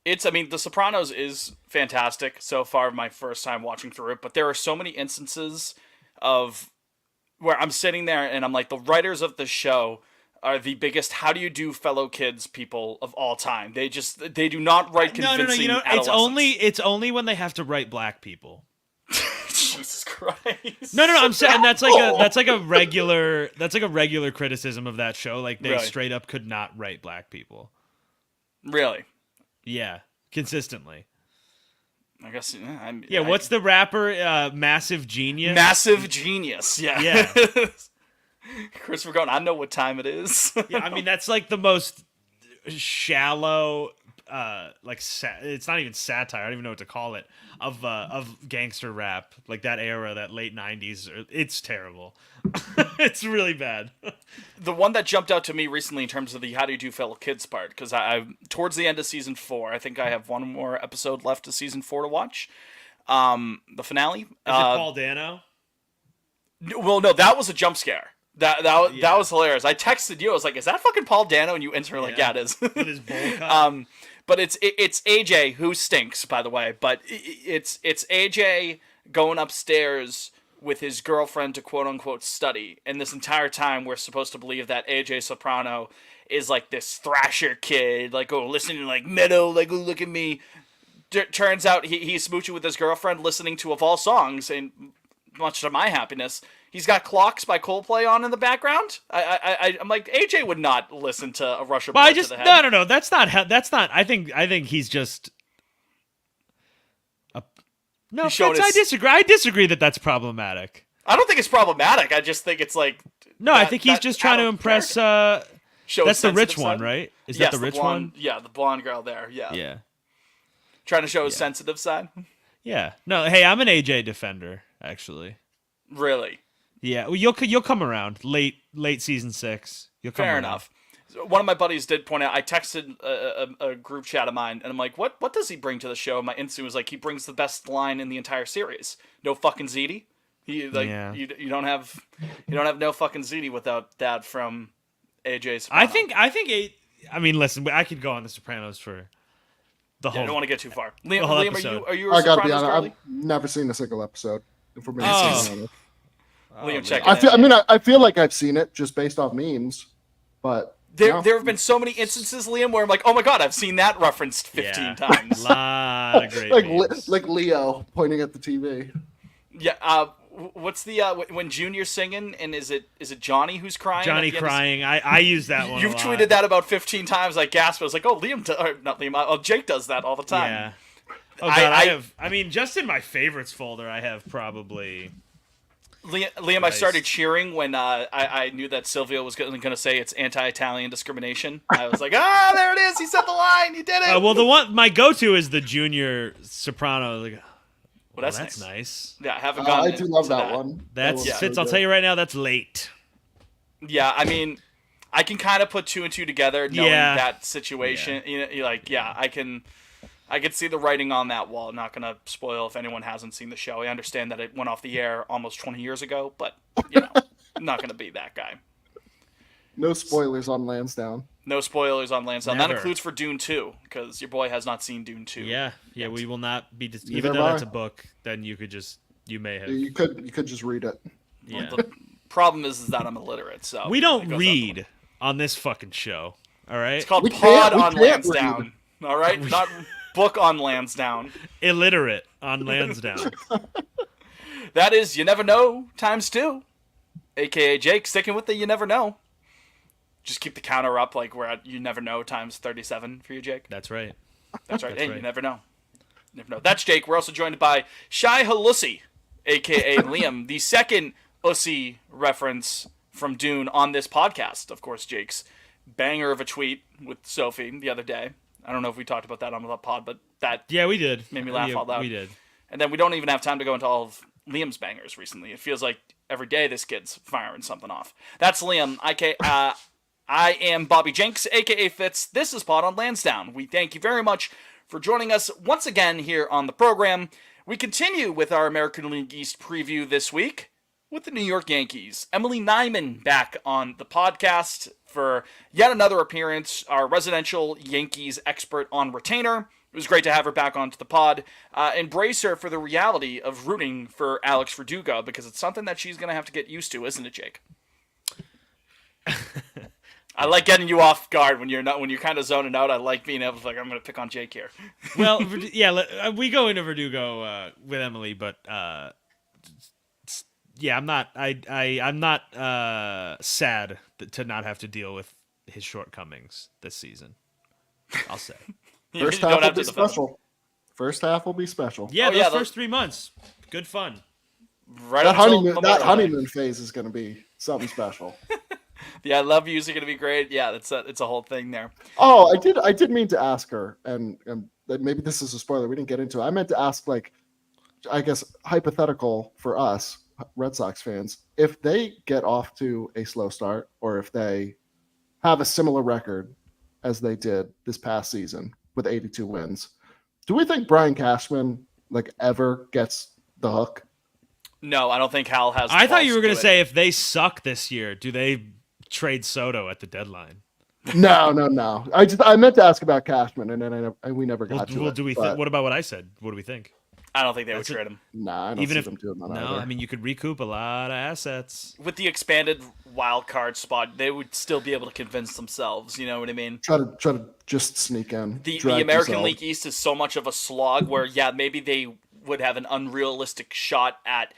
I mean, The Sopranos is fantastic so far. My first time watching through it, but there are so many instances of where I'm sitting there and I'm like, the writers of the show are the biggest "how do you do, fellow kids" people of all time. They do not write No. You know, convincing adolescents. it's only when they have to write black people. Jesus No. Christ. I'm saying that's like a regular criticism of that show. Like they Really? straight up could not write black people. Really? Yeah, consistently. I guess. Yeah, Yeah, what's the rapper? Massive Genius. massive genius? Yeah. Yeah. Christopher going. I know what time it is. Yeah, I mean that's like the most shallow, it's not even satire. I don't even know what to call it of gangster rap, like that era, that late '90s. It's terrible. It's really bad. The one that jumped out to me recently in terms of the "how do you do, fellow kids" part, because I towards the end of season 4, I think I have one more episode left of season 4 to watch. The finale. Is it Paul Dano? Well, no, that was a jump scare. That Yeah. was hilarious. I texted you. I was like, "Is that fucking Paul Dano?" And you answered like, "Yeah, it is." With his bowl cut. But it's AJ who stinks, by the way. But it's AJ going upstairs with his girlfriend to quote unquote study, and this entire time we're supposed to believe that AJ Soprano is like this thrasher kid, like, oh, listening to like metal, like, oh, look at me. Turns out he's smooching with his girlfriend, listening to of all songs, and much to my happiness, he's got Clocks by Coldplay on in the background. I'm like, AJ would not listen to a Rush of But Blood to the head. no. That's not. I think he's just. No, He's showing I disagree. I disagree that that's problematic. I don't think it's problematic. I just think it's like. No, I think he's just trying to impress. Show That's his the rich sensitive one, side. right? Is Yes, that the rich blonde, one? Yeah, the blonde girl there. Yeah. Yeah. Trying to show his sensitive side. Yeah. No, hey, I'm an AJ defender, actually. Really. Yeah, well, you'll come around late season 6. You'll come Fair around. enough. One of my buddies did point out. I texted a group chat of mine, and I'm like, "What does he bring to the show?" My instinct was like, "He brings the best line in the entire series. No fucking ZD. He like Yeah. you don't have no fucking ZD without that from AJ Soprano. I mean, listen, I could go on The Sopranos for the I whole. don't want to get too far. Liam, whole Liam episode. are you a I gotta be Sopranos honest. girly? I've never seen a single episode. If we're being Oh. honest. Liam, check I it feel. out. I mean, I feel like I've seen it just based off memes, but There no. have been so many instances, Liam, where I'm like, oh my god, I've seen that referenced 15 Yeah. times. Lot of great like memes. like Leo pointing at the TV. Yeah. What's the when Junior's singing and is it Johnny who's crying? Johnny at the end of- crying. I use that one. You've a lot. tweeted that about 15 times. I gasped. I was like, oh, not Liam. Oh, Jake does that all the time. Yeah. Oh god, I- have. I mean, just in my favorites folder, I have probably. Liam, I Christ. started cheering when I knew that Silvio was going to say it's anti-Italian discrimination. I was like, ah, there it is. He said the line. He did it. Well, my go-to is the Junior Soprano. Like, Well, that's nice. Yeah, I haven't gotten I do love into that one. That's That was Fitz. so I'll good. tell you right now, that's late. Yeah, I mean, I can kind of put two and two together knowing Yeah. that situation. You know, you're like, yeah, I can see the writing on that wall. Not gonna spoil if anyone hasn't seen the show. I understand that it went off the air almost 20 years ago, but you know, I'm not gonna be that guy. No spoilers on Lansdowne. No spoilers on Lansdowne. That Never. includes for Dune 2, because your boy has not seen Dune 2. Yeah, we will not be. Neither Even though have that's I. a book, then you may have. You could just read it. Yeah. The problem is that I'm illiterate, so We it don't goes out the read window. on this fucking show. All right. It's called We Pod can't- we on can't Lansdowne. All right, not book on Lansdowne. Illiterate on Lansdowne. That is, you never know ×2, aka Jake sticking with the you never know. Just keep the counter up, like we're at you never know ×37 for you, Jake. That's right. That's right. That's Hey, right. you never know. Never know. That's Jake. We're also joined by Shy Halussi, aka Liam, the second Ussy reference from Dune on this podcast. Of course, Jake's banger of a tweet with Sophie the other day. I don't know if we talked about that on the pod, but that Yeah, we did. Made me laugh Yeah, out loud. We did. And then we don't even have time to go into all of Liam's bangers recently. It feels like every day this kid's firing something off. That's Liam. I am Bobby Jenks, aka Fitz. This is Pod on Lansdowne. We thank you very much for joining us once again here on the program. We continue with our American League East preview this week with the New York Yankees. Emily Nyman back on the podcast for yet another appearance, our residential Yankees expert on retainer. It was great to have her back onto the pod. Embrace her for the reality of rooting for Alex Verdugo, because it's something that she's going to have to get used to, isn't it, Jake? I like getting you off guard when you're kind of zoning out. I like being able to I'm going to pick on Jake here. Well, yeah, we go into Verdugo with Emily, but yeah, I'm not. I'm not sad to not have to deal with his shortcomings this season. I'll say. First half will be special. First half will be special. Yeah, those first 3 months, good fun. Right. That honeymoon phase is going to be something special. Yeah, I love yous are going to be great. Yeah, it's a whole thing there. Oh, I did mean to ask her, and maybe this is a spoiler. We didn't get into it. I meant to ask, like, I guess hypothetical for us Red Sox fans, if they get off to a slow start, or if they have a similar record as they did this past season with 82 wins, do we think Brian Cashman ever gets the hook? No, I don't think Hal has. I thought you were going to say if they suck this year, do they trade Soto at the deadline? No. I meant to ask about Cashman, and then we never got to it. What about what I said? What do we think? I don't think they would trade him. Nah, I don't see them doing that either. I mean, you could recoup a lot of assets. With the expanded wild card spot, they would still be able to convince themselves. You know what I mean? Try to just sneak in. The American League East is so much of a slog where, yeah, maybe they would have an unrealistic shot at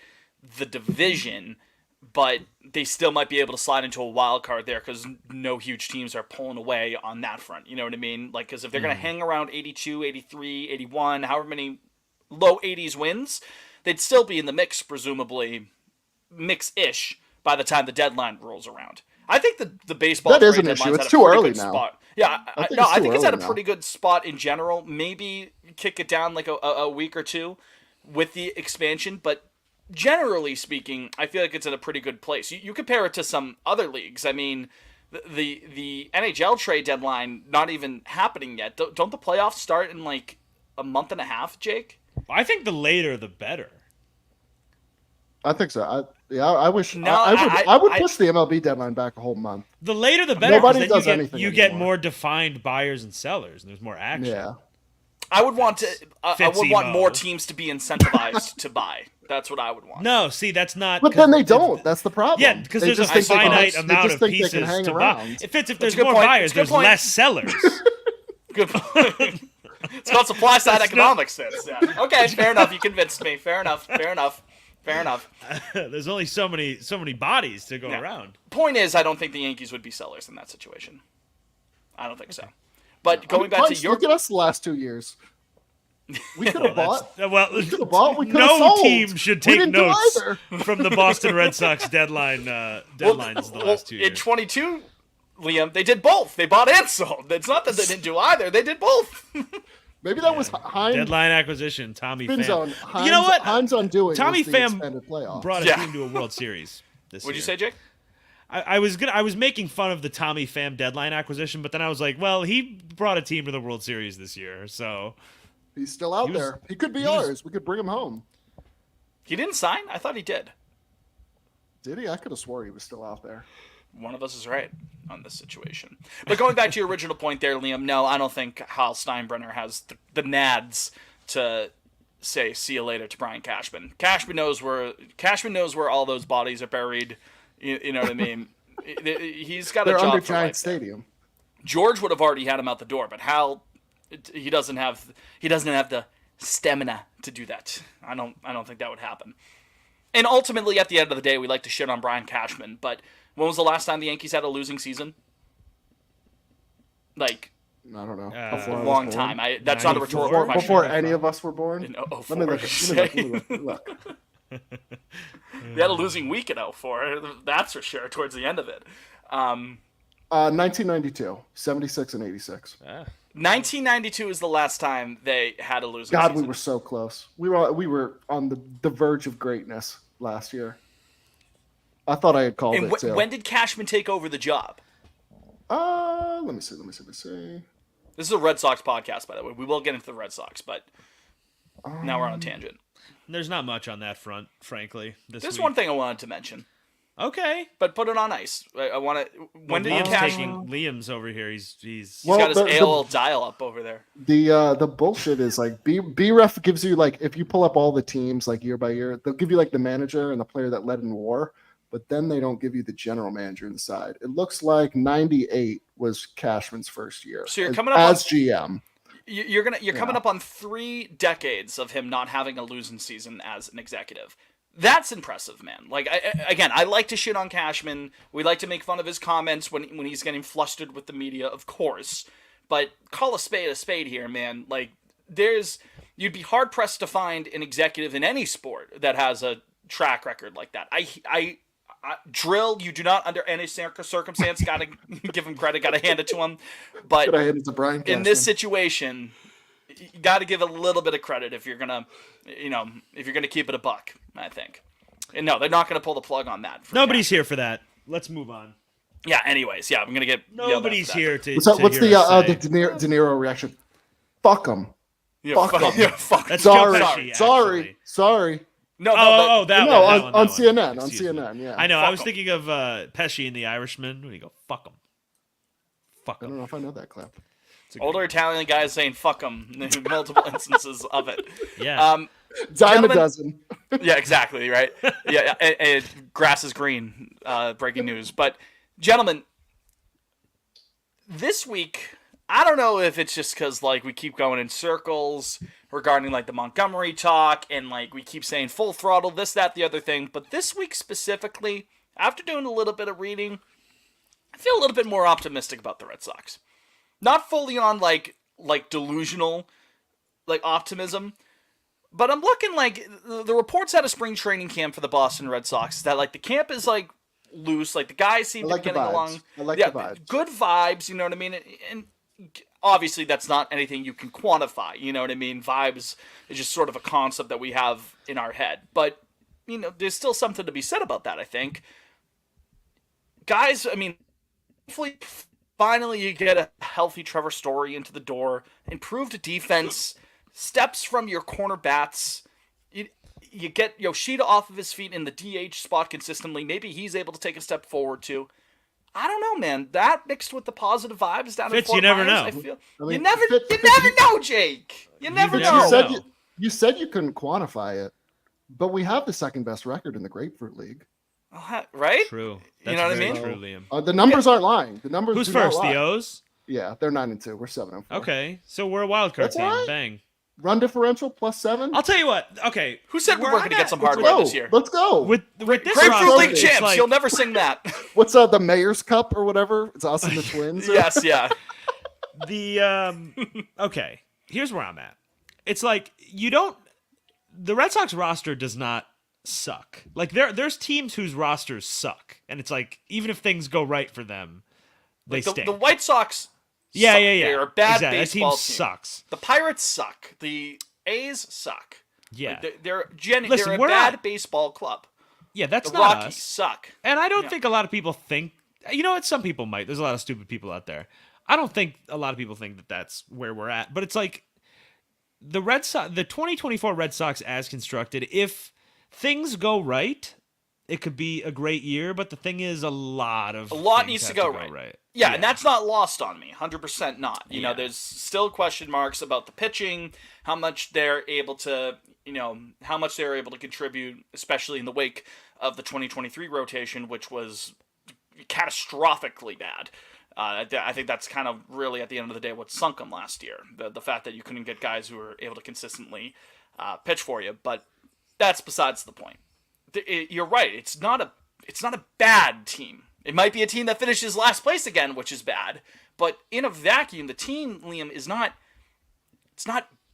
the division, but they still might be able to slide into a wild card there because no huge teams are pulling away on that front. You know what I mean? Because if they're going to hang around 82, 83, 81, however many low 80s wins, they'd still be in the mix, presumably mix-ish, by the time the deadline rolls around. I think the baseball that is an issue. It's too early now. Spot. Yeah, I think it's at a pretty good spot in general. Maybe kick it down a week or two with the expansion, but generally speaking, I feel like it's in a pretty good place. You compare it to some other leagues. I mean, the NHL trade deadline not even happening yet. Don't the playoffs start in a month and a half, Jake? I think the later the better. I think so. I wish. No, I would push the MLB deadline back a whole month. The later the better. Nobody does anything. You get more defined buyers and sellers, and there's more action. Yeah. I would want more teams to be incentivized to buy. That's what I would want. No, see, that's not. But then they don't. That's the problem. Yeah, because there's a finite amount of pieces to buy. If there's more buyers, there's less sellers. Good point. It's called supply side economics. Yeah. Okay, fair enough. You convinced me. Fair enough. There's only so many bodies to go around. Point is, I don't think the Yankees would be sellers in that situation. I don't think so. But going back to your... Look at us the last 2 years. We could have bought. We could have bought. We could have sold. No team should take notes from the Boston Red Sox deadlines the last 2 years. In 22, Liam, they did both. They bought and sold. It's not that they didn't do either. They did both. Maybe that was Hines. Deadline acquisition, Tommy Pham. You know what? Hines undoing. Tommy Pham brought a team to a World Series this year. What'd you say, Jake? I was making fun of the Tommy Pham deadline acquisition, but then I was like, well, he brought a team to the World Series this year, so he's still out there. He could be ours. We could bring him home. He didn't sign? I thought he did. Did he? I could have swore he was still out there. One of us is right on this situation. But going back to your original point there, Liam, no, I don't think Hal Steinbrenner has the nads to say see you later to Brian Cashman. Cashman knows where all those bodies are buried. You know what I mean? He's got a job under for Giant life Stadium. There. George would have already had him out the door, but Hal, he doesn't have the stamina to do that. I don't think that would happen. And ultimately, at the end of the day, we like to shit on Brian Cashman, but when was the last time the Yankees had a losing season? I don't know. A long time. That's not a rhetorical question. Before any of us were born? In 04. Let me look. They had a losing week in 04. That's for sure, towards the end of it. 1992. 76 and 86. 1992 is the last time they had a losing season. God, we were so close. We were on the verge of greatness last year. I thought I had called it too. When did Cashman take over the job? Let me see. This is a Red Sox podcast, by the way. We will get into the Red Sox, but now we're on a tangent. There's not much on that front, frankly. There's one thing I wanted to mention. Okay. but put it on ice. I want to. When did you Liam's cash? taking Liam's over here. He's He's Well, got his the- AOL dial-up over there. The bullshit is like BREF gives you like if you pull up all the teams like year by year, they'll give you like the manager and the player that led in WAR, but then they don't give you the general manager inside. It looks like 98 was Cashman's first year. So you're as- coming up as GM. You're coming up on 3 decades of him not having a losing season as an executive. That's impressive, man. Like I like to shit on Cashman. We like to make fun of his comments when he's getting flustered with the media, of course. But call a spade here, man. Like you'd be hard pressed to find an executive in any sport that has a track record like that. I Drill, you do not under any circumstance gotta give him credit, gotta hand it to him. But Could I hand it to Brian in Cashman? this situation, you got to give a little bit of credit if you're gonna keep it a buck. I think, and no, they're not gonna pull the plug on that. Nobody's here for that. Let's move on. Yeah. Anyways, yeah, I'm gonna get Nobody's here to. What's hear us say. the De Niro reaction? Fuck him. Yeah, Fuck fuck, him. yeah, fuck. That's Sorry, Joe Pesci, sorry, actually. sorry. No, Oh, that No, one. on that one. CNN, on Excuse me. CNN, yeah. I know. Fuck I was 'em. thinking of Pesci in The Irishman when you go, fuck him. Fuck I don't him. know if I know that clip. older Italian guys saying "fuck them" multiple instances of it. Yeah. Dime Gentlemen- a dozen. Yeah, exactly, right? Yeah, and grass is green, breaking news. But, gentlemen, this week, I don't know if it's just because, like, we keep going in circles regarding, like, the Montgomery talk, and, like, we keep saying full throttle, this, that, the other thing. But this week specifically, after doing a little bit of reading, I feel a little bit more optimistic about the Red Sox. Not fully on, like delusional, like, optimism. But I'm looking like the reports out of spring training camp for the Boston Red Sox that like the camp is like loose, like the guys seem I to like be the getting vibes. along. I like yeah, the vibes. good vibes. You know what I mean? And obviously that's not anything you can quantify. You know what I mean? Vibes is just sort of a concept that we have in our head. But you know, there's still something to be said about that. I think, guys. I mean, hopefully, finally you get a healthy Trevor Story into the door, improved defense. Steps from your corner bats. You get Yoshida off of his feet in the DH spot consistently. Maybe he's able to take a step forward too. I don't know, man. That mixed with the positive vibes down Fitz, in Fort you never Myers, know. I feel I mean, you never Fitz, know, Jake. You never Fitz, know. You said No. you said you couldn't quantify it, but we have the second best record in the Grapefruit League. Right? True. You know what I very mean? True, Liam. The numbers aren't lying. The numbers. Who's do not first? lie. The O's? Yeah, they're 9-2. We're 7-4. Okay. So we're a wild card That's team. all right. Bang. Run differential +7. I'll tell you what. Okay. Who said we Where weren't I'm going to get at- some Let's hardware go. this year? Let's go. With this Grapefruit roster, League it's champs. like- You'll never sing that. What's the Mayor's Cup or whatever? It's us and the Twins. Yes, yeah. Okay, here's where I'm at. It's like the Red Sox roster does not suck. Like there's teams whose rosters suck, and it's like even if things go right for them, they stink. The White Sox. yeah. suck. They're a bad exactly. That team baseball team. sucks. The Pirates suck. The A's suck. Yeah, Like, they're Listen, a we're bad not- baseball club. yeah. That's The not Rockies us. suck. And I don't Yeah. think a lot of people think. You know what? Some people might. There's a lot of stupid people out there. I don't think a lot of people think that that's where we're at. But it's like the Red Sox, the 2024 Red Sox as constructed. If things go right, it could be a great year. But the thing is, a lot needs things to have go right. Yeah, and that's not lost on me. 100% not. You know, Yeah. there's still question marks about the pitching, how much they're able to, how much they're able to contribute, especially in the wake of the 2023 rotation, which was catastrophically bad. I think that's kind of really, at the end of the day, what sunk them last year. The fact that you couldn't get guys who were able to consistently pitch for you. But that's besides the point. You're right. It's not a bad team. It might be a team that finishes last place again, which is bad. But in a vacuum, the team, Liam, it's not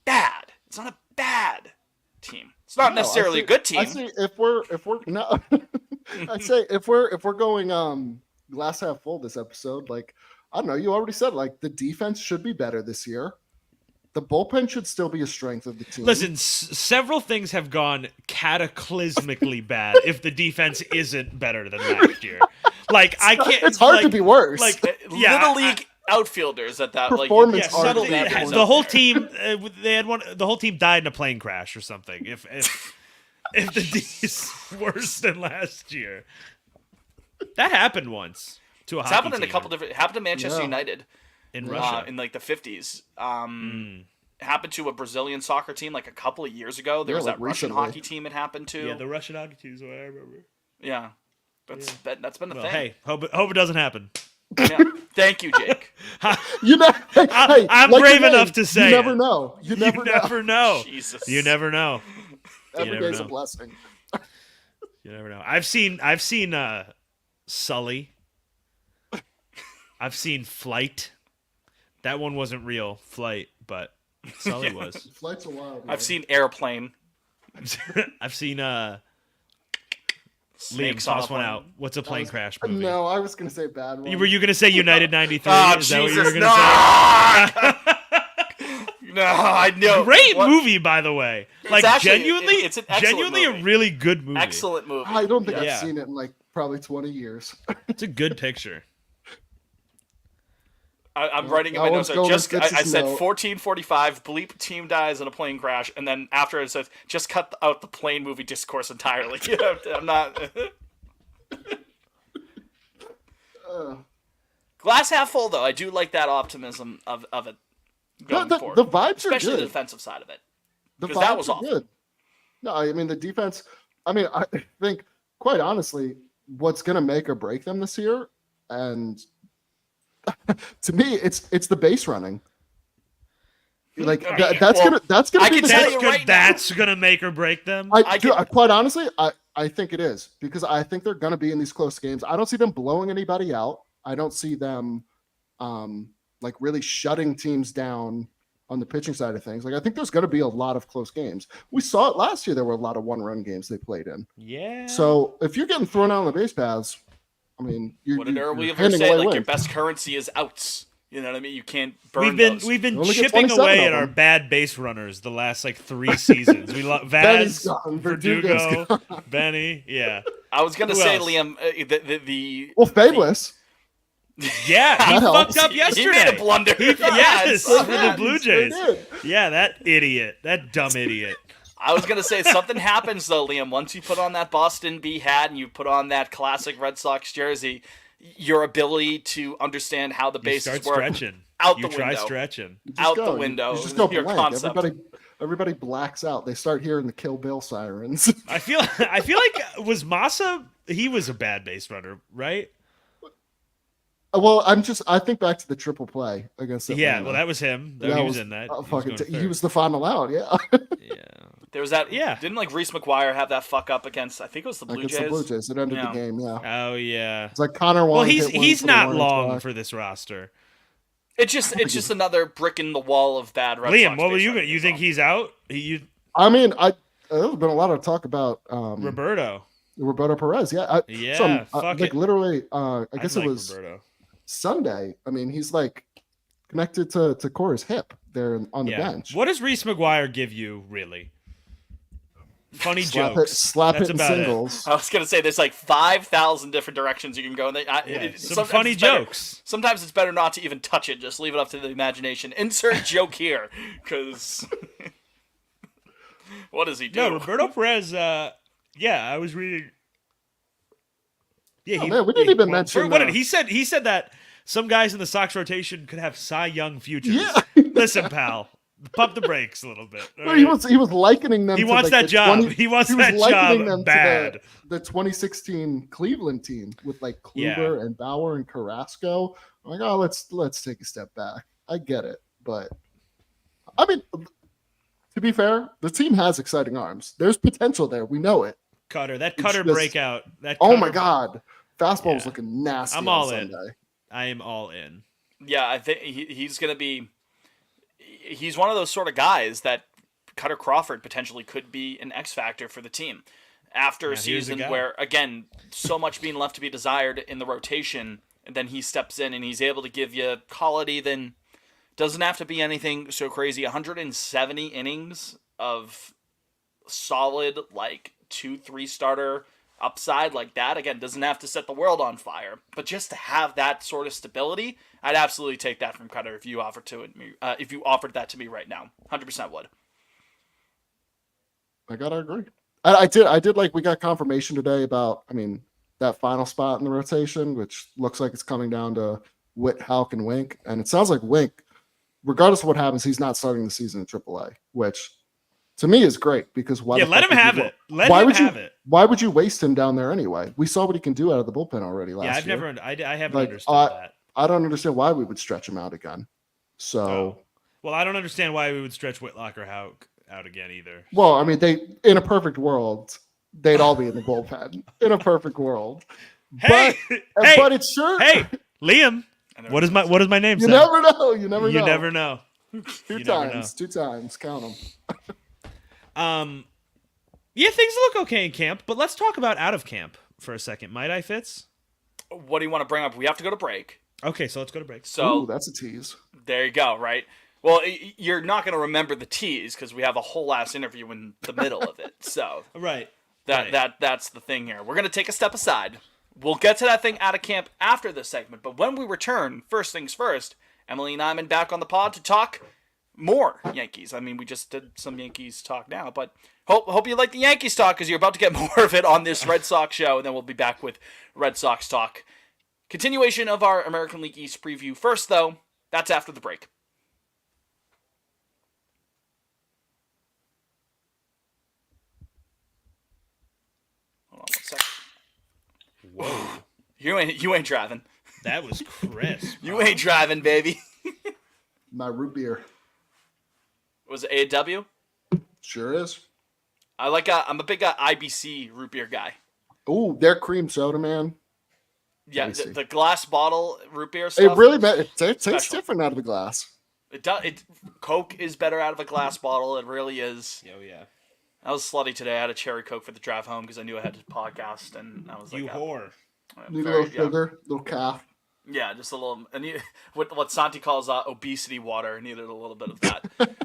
bad. It's not a bad team. It's not necessarily a good team. I say if we're no, I say if we're going glass half full this episode, like I don't know, you already said like the defense should be better this year. The bullpen should still be a strength of the team. Listen, several things have gone cataclysmically bad if the defense isn't better than last year. Like I can't. It's hard to like- be worse. Like yeah, Little league outfielders at that. Performance Yeah, art subtly, at that point. the whole team they had one. The whole team died in a plane crash or something. If the D is worse than last year, That happened once to a It's hockey happened in a team couple different. It happened to Manchester Yeah. United in Russia. in like the 50s. Happened to a Brazilian soccer team like a couple of years ago. There Yeah, was like that Russian recently. hockey team it happened to. Yeah, the Russian hockey team is what I remember. Yeah. That's been the Well, thing. hey, hope it doesn't happen. Yeah. Thank you, Jake. You know, hey, I'm like brave your name, enough to say you never it. know. You never know. never know. Jesus. You never know. Every never day's a know. blessing. You never know. I've seen Sully. I've seen Flight. That one wasn't real, Flight, but Sully was. Flight's a wild. I've seen Airplane. I've seen Liam, Snakes on a toss one plane. out. What's a plane crash movie? No, I was gonna say a bad one. Were you gonna say United '93? Oh, Is that what you were Jesus, gonna say? No, I know. Great What- movie, by the way. Like actually- genuinely, it's an excellent genuinely movie. a really good movie. Excellent movie. I don't think Yeah. I've seen it in like probably 20 years. It's a good picture. I'm writing in that my one's notes. going Just with I Fitz's said note. 14:45. Bleep team dies in a plane crash, and then after it says just cut out the plane movie discourse entirely. I'm not. Glass half full though. I do like that optimism of it going The forward, vibes are especially good. the defensive side of it. The 'Cause vibes that was are awful. good. No, I mean the defense. I mean, I think quite honestly, what's going to make or break them this year, and to me, it's the base running. Like I mean, that's well, gonna I be can the tell That's you good. right now. That's gonna make or break them. Quite honestly, I think it is because I think they're going to be in these close games. I don't see them blowing anybody out. I don't see them like really shutting teams down on the pitching side of things. Like I think there's going to be a lot of close games. We saw it last year. There were a lot of one-run games they played in. Yeah. So if you're getting thrown out on the base paths, I mean, What did Earl you're Weaver handing say? away Like your wins. best currency is outs. You know what I mean? You can't burn we've been Only get chipping 27 away of at our them. bad base runners the last like 3 seasons. We love Benny's Vaz, gone, Verdugo's Verdugo, Benny. Yeah. I was gonna Who say, else? Liam, the Well, Fabulous. Yeah, he That helps. fucked up yesterday. He made a blunder. Yes, Yes. for the Blue They Jays. did. Yeah, that idiot. That dumb idiot. I was gonna say something happens though, Liam. Once you put on that Boston B hat and you put on that classic Red Sox jersey, your ability to understand how the You bases start work stretching. out You the try window. stretching. You just Out go. the You- window. You just go Your blank. concept. Everybody blacks out. They start hearing the Kill Bill sirens. I feel like was Massa. He was a bad base runner, right? Well, I think back to the triple play against Atlanta. Yeah. Well, that was him. He was in that. Oh, He was fucking going he third. was the final out. Yeah, Yeah. There was that. Yeah. Didn't like Reese McGuire have that fuck up against? I think it was the Blue against Jays. the Blue Jays. It ended Yeah. the game. Yeah, Oh yeah. it's like Connor Well, Wong. he's not long for this roster. It's just another brick in the wall of bad Red Liam, Sox what were base you? running You is think all. he's out? I mean, there's been a lot of talk about Roberto. Roberto Perez. Yeah, Yeah, fuck like it. literally. I guess like it was Roberto. Sunday. I mean, he's like connected to Cora's hip there on the bench. What does Reese McGuire give you, really? Funny Slap jokes. slap That's hitting about singles. I was gonna say there's like 5,000 different directions you can go. And Some sometimes funny it's better- jokes. Sometimes it's better not to even touch it. Just leave it up to the imagination. Insert joke here, because what does he do? No, Roberto Perez. Yeah, I was reading. Yeah, Oh, man, we didn't even mention, What did he said? He said that some guys in the Sox rotation could have Cy Young futures. Yeah. Listen, pal, pump the brakes a little bit. all Well, he right? was likening them. He to wants like that the job. 20 He wants he was that likening job them to bad. the 2016 Cleveland team with like Kluber Yeah. and Bauer and Carrasco. I'm like, oh, let's take a step back. I get it, but I mean, to be fair, the team has exciting arms. There's potential there. We know it. Cutter, that It's Cutter just- breakout. That Oh my Cutter- God, fastball was Yeah. looking nasty. I'm on all in. Sunday. I am all in. Yeah, I think he's gonna be. He's one of those sort of guys that Cutter Crawford potentially could be an X factor for the team after Yeah, a here's a season guy. where again so much being left to be desired in the rotation, and then he steps in and he's able to give you quality. Then doesn't have to be anything so crazy. 170 innings of solid like 2-3 starter upside like that. Again, doesn't have to set the world on fire, but just to have that sort of stability, I'd absolutely take that from Cutter if you offered if you offered that to me right now. 100% would. I gotta agree. I did like we got confirmation today about. I mean, that final spot in the rotation, which looks like it's coming down to Witt, Houck, and Wink. And it sounds like Wink, regardless of what happens, he's not starting the season in AAA, which to me is great because why? Yeah, the let fuck him would have you- it. Let why him would you, have it. Why would you waste him down there anyway? We saw what he can do out of the bullpen already last Yeah, year. I've never. I haven't Like, understood that. I don't understand why we would stretch him out again. So, Oh. Well, I don't understand why we would stretch Whitlock or Houck out again either. well, I mean, they in a perfect world, they'd all be in the bullpen in a perfect world. Hey, But it's sure. hey, Liam. What is my name? You say? never know. You never know. You never know. Two You never times. Count them. Yeah, things look okay in camp, but let's talk about out of camp for a second. Might I, Fitz? What do you want to bring up? We have to go to break. Okay, so let's go to break. So Ooh, that's a tease. there you go, right? Well, you're not going to remember the tease because we have a whole ass interview in the middle of it. So Right. that's the thing here. We're going to take a step aside. We'll get to that thing out of camp after this segment. But when we return, first things first, Emily and Iman back on the pod to talk more Yankees. I mean, we just did some Yankees talk now, but hope you like the Yankees talk because you're about to get more of it on this Red Sox show, and then we'll be back with Red Sox talk. Continuation of our American League East preview. First, though, that's after the break. Hold on 1 second. Whoa. You ain't driving. That was crisp. You ain't driving, baby. My root beer. Was it A&W? Sure is. I'm a big IBC root beer guy. Ooh, their cream soda, man. Yeah, Tasty. the glass bottle root beer stuff. It really it tastes Special. different out of the glass. It does. Coke is better out of a glass bottle. It really is. Oh yeah. I was slutty today. I had a cherry Coke for the drive home because I knew I had to podcast, and I was like, You whore. Need a little sugar, little calf. Yeah, just a little. What Santi calls obesity water. Needed a little bit of that.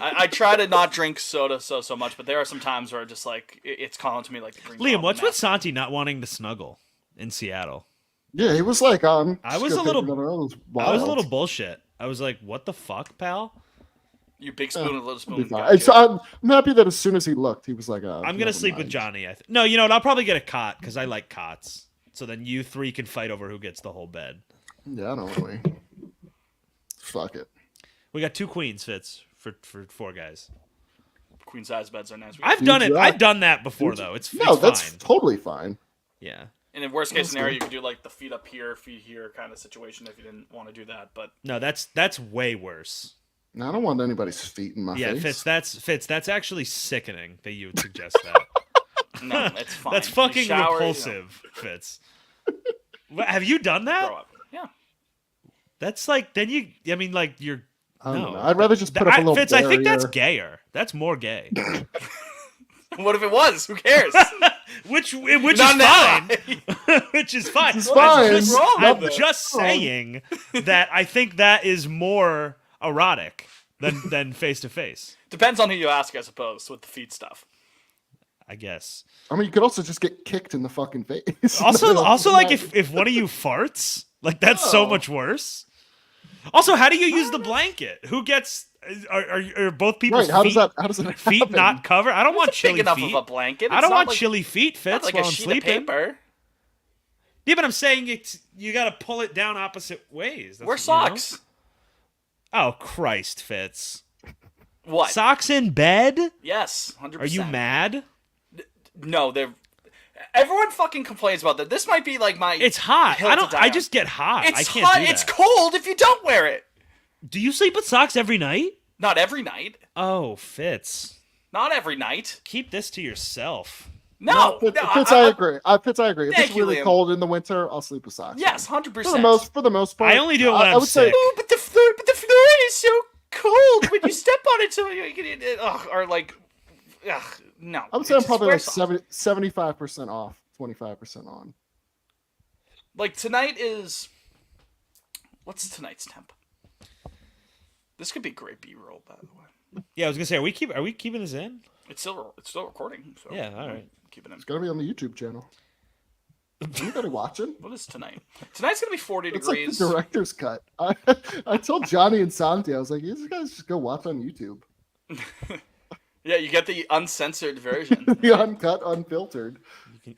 I try to not drink soda so much, but there are some times where just like it's calling to me like the green. Liam, what's with Santi not wanting to snuggle in Seattle? Yeah, he was like, I was a little bullshit. I was like, what the fuck, pal? You big spoon and little spoon. I'm happy that as soon as he looked, he was like, I'm gonna sleep with Johnny. No, you know what? I'll probably get a cot because I like cots. So then you three can fight over who gets the whole bed. Yeah, I don't know. Fuck it. We got 2 queens, Fitz, for 4 guys. Queen size beds are nice. I've done it. I've done that before though. It's that's fine. totally fine. Yeah. And in worst case scenario, you could do like the feet up here, feet here kind of situation if you didn't want to do that. But no, that's way worse. No, I don't want anybody's feet in my face. Fitz. That's actually sickening that you would suggest that. no, it's fine. That's fucking shower, repulsive, Fitz. Have you done that? Grow up. Yeah. That's like then you. I mean, like you're. I don't No, know. I'd rather just put up a little Fitz, barrier. I think that's gayer. That's more gay. What if it was? Who cares? which is Not fine. now. Which is fine. It's fine. I'm just saying that I think that is more erotic than face to face. Depends on who you ask, I suppose, with the feet stuff. I guess. I mean, you could also just get kicked in the fucking face. Also, like if one of you farts, like that's so much worse. Also, how do you use the blanket? Who gets? Are both people's Right? How feet, does that feet happen? not covered? I don't want chilly Big enough feet. of a blanket. I It's don't not want like, chilly feet, not Fitz, like while a I'm sheet sleeping. of paper. Yeah, but I'm saying you got to pull it down opposite ways. Wear That's, socks. Oh Christ, Fitz! What? Socks in bed? Yes, 100%. Are you mad? No, they're. Everyone fucking complains about that. This might be like my. It's hot. hill to die I on. just get hot. It's I can't hot. do that. It's cold if you don't wear it. Do you sleep with socks every night? Not every night. Oh, Fitz. Not every night. Keep this to yourself. No, Fitz, no, Fitz, I agree. Fitz, I agree. If Thank it's you, really Liam. cold in the winter, I'll sleep with socks. Yes, 100%. For the most part. I only do it when I I'm would say sick. Oh, but the floor is so cold when you step on it. So you get it. Or like, ugh, no. I would say I'm Just probably wear like socks. 75% off, 25% on. Like tonight is. What's tonight's temp? This could be great B-roll, by the way. Yeah, I was gonna say, are we keeping this in? It's still recording. So Yeah, all right. Keep it in. It's gonna be on the YouTube channel. Anybody watching? What is tonight? Tonight's gonna be 40 It's like degrees. the director's cut. I told Johnny and Santi, I was like, these guys just go watch on YouTube. Yeah, you get the uncensored version. The uncut, unfiltered.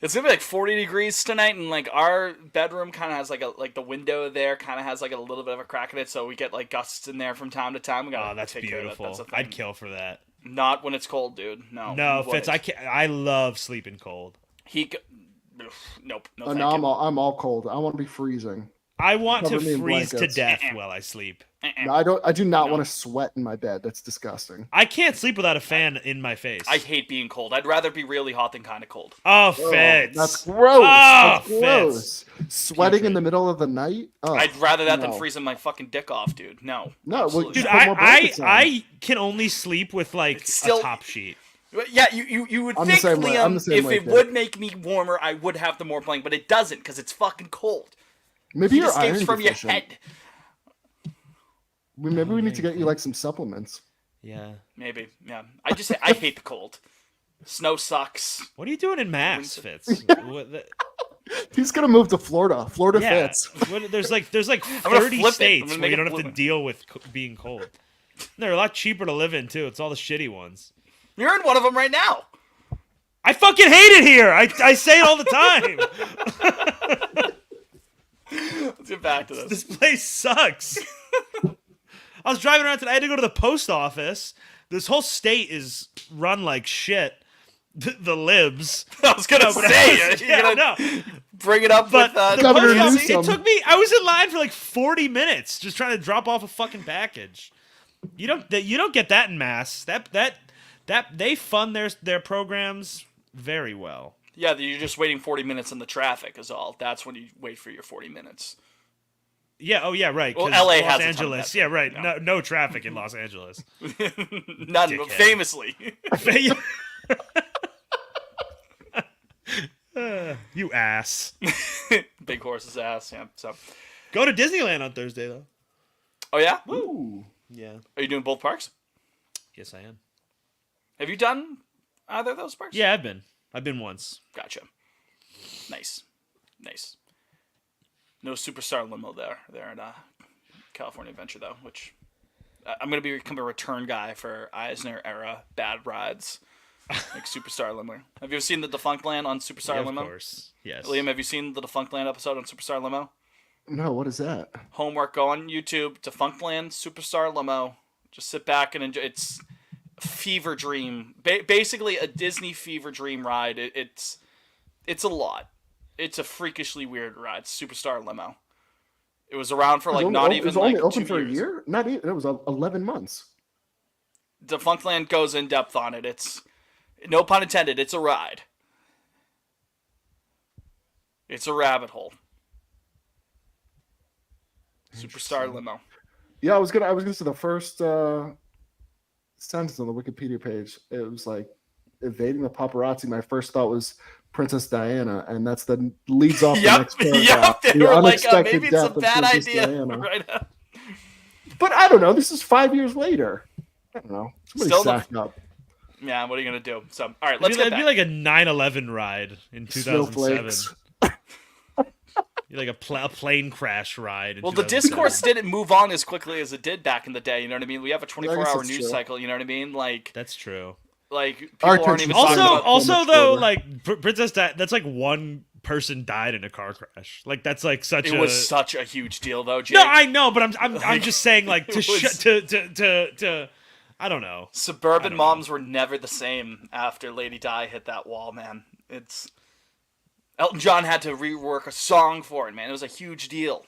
It's gonna be like 40 degrees tonight, and like our bedroom kind of has like the window there kind of has like a little bit of a crack in it, so we get like gusts in there from time to time. We gotta Oh, that's take care of beautiful. that. That's a thing. I'd kill for that. Not when it's cold, dude. No. No, you Fitz, I wouldn't. can't. I love sleeping cold. Nope. No, Oh, thank no, you. I'm all cold. I want to be freezing. I want Cover to me in freeze to blankets. death while I sleep. No, I don't. I do not want to sweat in my bed. That's disgusting. I can't sleep without a fan in my face. I hate being cold. I'd rather be really hot than kind of cold. Oh, Oh, Fitz. that's gross. That's Fitz. gross. Sweating in Putrid. the middle of the night. Oh, I'd rather that than no. freezing my fucking dick off, dude. No. No, well, absolutely Dude, Put not. more I blankets on. I can only sleep with like It's still- a top sheet. Yeah, you would I'm the think, same way. I'm Liam, the same if way, it Dick. would make me warmer, I would have the more blanket, but it doesn't because it's fucking cold. Maybe It you're escapes iron from your deficient. head. Maybe we need to get you like some supplements. Yeah. Maybe, yeah. I hate the cold. Snow sucks. What are you doing in Mass, Fitz? What the- He's gonna move to Florida. Florida yeah. fits. There's like gonna 30 flip it. I'm states gonna where make you it don't have to fluent. deal with being cold. They're a lot cheaper to live in too. It's all the shitty ones. You're in one of them right now. I fucking hate it here. I say it all the time. Let's get back to this. This place sucks. I was driving around today. I had to go to the post office. This whole state is run like shit. The libs. I was gonna say, you're Yeah, gonna no. bring it up But with the Governor post office, Newsom. it took me. I was in line for like 40 minutes just trying to drop off a fucking package. You don't get that in Mass. That they fund their programs very well. Yeah, you're just waiting 40 minutes in the traffic is all. That's when you wait for your 40 minutes. Yeah. Oh yeah. Right. Well, 'cause LA Los has a ton of Angeles. that. Yeah. Right. No. No traffic in Los Angeles. None, Dickhead. famously. You ass. Big horse's ass, yeah. So, Go to Disneyland on Thursday though. oh yeah, Ooh. Yeah. are you doing both parks? Yes, I am. Have you done either of those parks? Yeah, I've been once. Gotcha. Nice. No superstar limo there in California Adventure though, which I'm gonna become a return guy for Eisner era bad rides, like Superstar Limo. Have you ever seen the Defunct Land on Superstar Yeah, Limo? of course. Yes. Liam, have you seen the Defunct Land episode on Superstar Limo? No, what is that? Homework, go on YouTube, Defunct Land, Superstar Limo. Just sit back and enjoy. It's a fever dream, basically a Disney fever dream ride. It's a lot. It's a freakishly weird ride. Superstar Limo. It was around for like not It even was only like open 2 for years. a year. Not even. It was 11 months. Defunct Land goes in depth on it. It's no pun intended. It's a ride. It's a rabbit hole. Superstar Limo. Yeah, I was gonna say the first sentence on the Wikipedia page. It was like evading the paparazzi. My first thought was Princess Diana, and that's the leads off the Yep, next paragraph. They The were like, unexpected maybe it's a death of bad Princess idea. Diana. Right now. But I don't know. This is 5 years later. I don't know. Somebody Still sacked up. Yeah, what are you gonna do? So, all right, let's get It'd back. be like a 9/11 ride in 2007. Snowflakes. Be like a plane crash ride. In Well, the 2007. discourse didn't move on as quickly as it did back in the day. You know what I mean? We have a guess 24-hour that's news true. cycle. You know what I mean? Like That's true. people Our aren't even attention talking span about. is Also much though, shorter. like Princess Di, that's like one person died in a car crash. Like that's like such It a. was such a huge deal, though, Jake. No, I know, but I'm just saying like It was- to I don't know. Suburban I don't moms were never the same after Lady Di hit that wall, man. It's Elton John had to rework a song for it, man. It was a huge deal.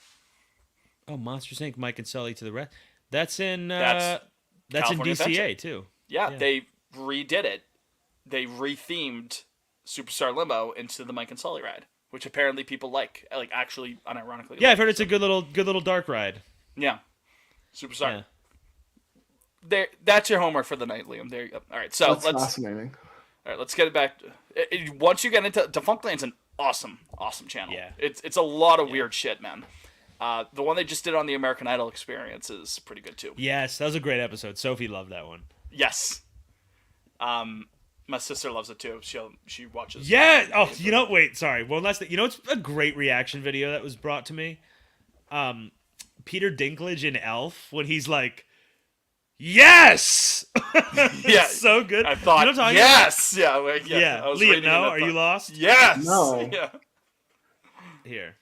Oh, Monsters Inc. Mike and Sully to the rest. That's in That's that's in California DCA Adventure. too. Yeah, Yeah. they redid it. They rethemed Superstar Limo into the Mike and Sully ride, which apparently people like actually unironically. Yeah, like. I've heard it's a good little dark ride. Yeah. Superstar. Yeah. There, that's your homework for the night, Liam. There you go. All right, so That's let's fascinating. let's get it back. Once you get into Defunct Land's an awesome channel. Yeah. It's a lot of weird shit, man. The one they just did on the American Idol experience is pretty good too. Yes, that was a great episode. Sophie loved that one. Yes. My sister loves it too. She watches. Yeah. Oh, you know, wait, sorry. One last thing. You know, it's a great reaction video that was brought to me. Peter Dinklage in Elf when he's like, Yes. Yeah. So good. I thought, you know what I'm talking yes. Yeah. about? Yeah. I was Liam, reading no? it, Are you lost? Yes. No. Yeah. Here.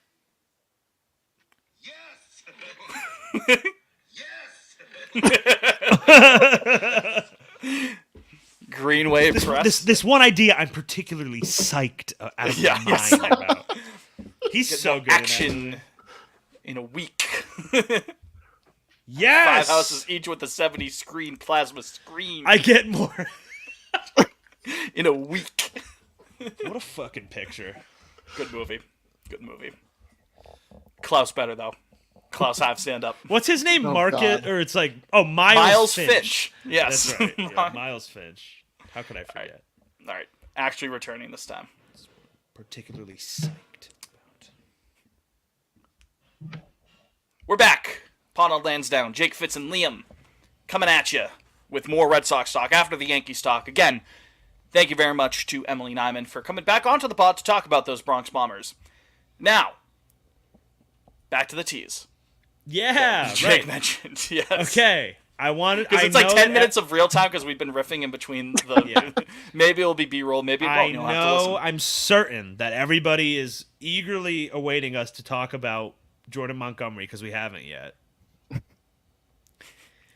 Greenway Press. This one idea I'm particularly psyched out of my mind about. He's so good. Action in a week. Yes. 5 houses each with a 70 screen plasma screen I get more. in a week. What a fucking picture. Good movie. Good movie. Klaus better though. Klaus have stand up. What's his name? Oh, Market God. or it's like Miles Finch. Yes. That's right. Yeah, Miles Finch. How could I forget? All right. Actually returning this time. Particularly psyched about. We're back. Ponto Lansdowne, Jake Fitz, and Liam coming at you with more Red Sox talk after the Yankees talk. Again, thank you very much to Emily Nyman for coming back onto the pod to talk about those Bronx Bombers. Now, back to the tease. Yeah, Jake right. mentioned, yes. Okay. Because it's like 10 minutes of real time because we've been riffing in between the. Yeah. Maybe it'll be B-roll, maybe it won't. I You'll have to listen. know. I'm certain that everybody is eagerly awaiting us to talk about Jordan Montgomery because we haven't yet.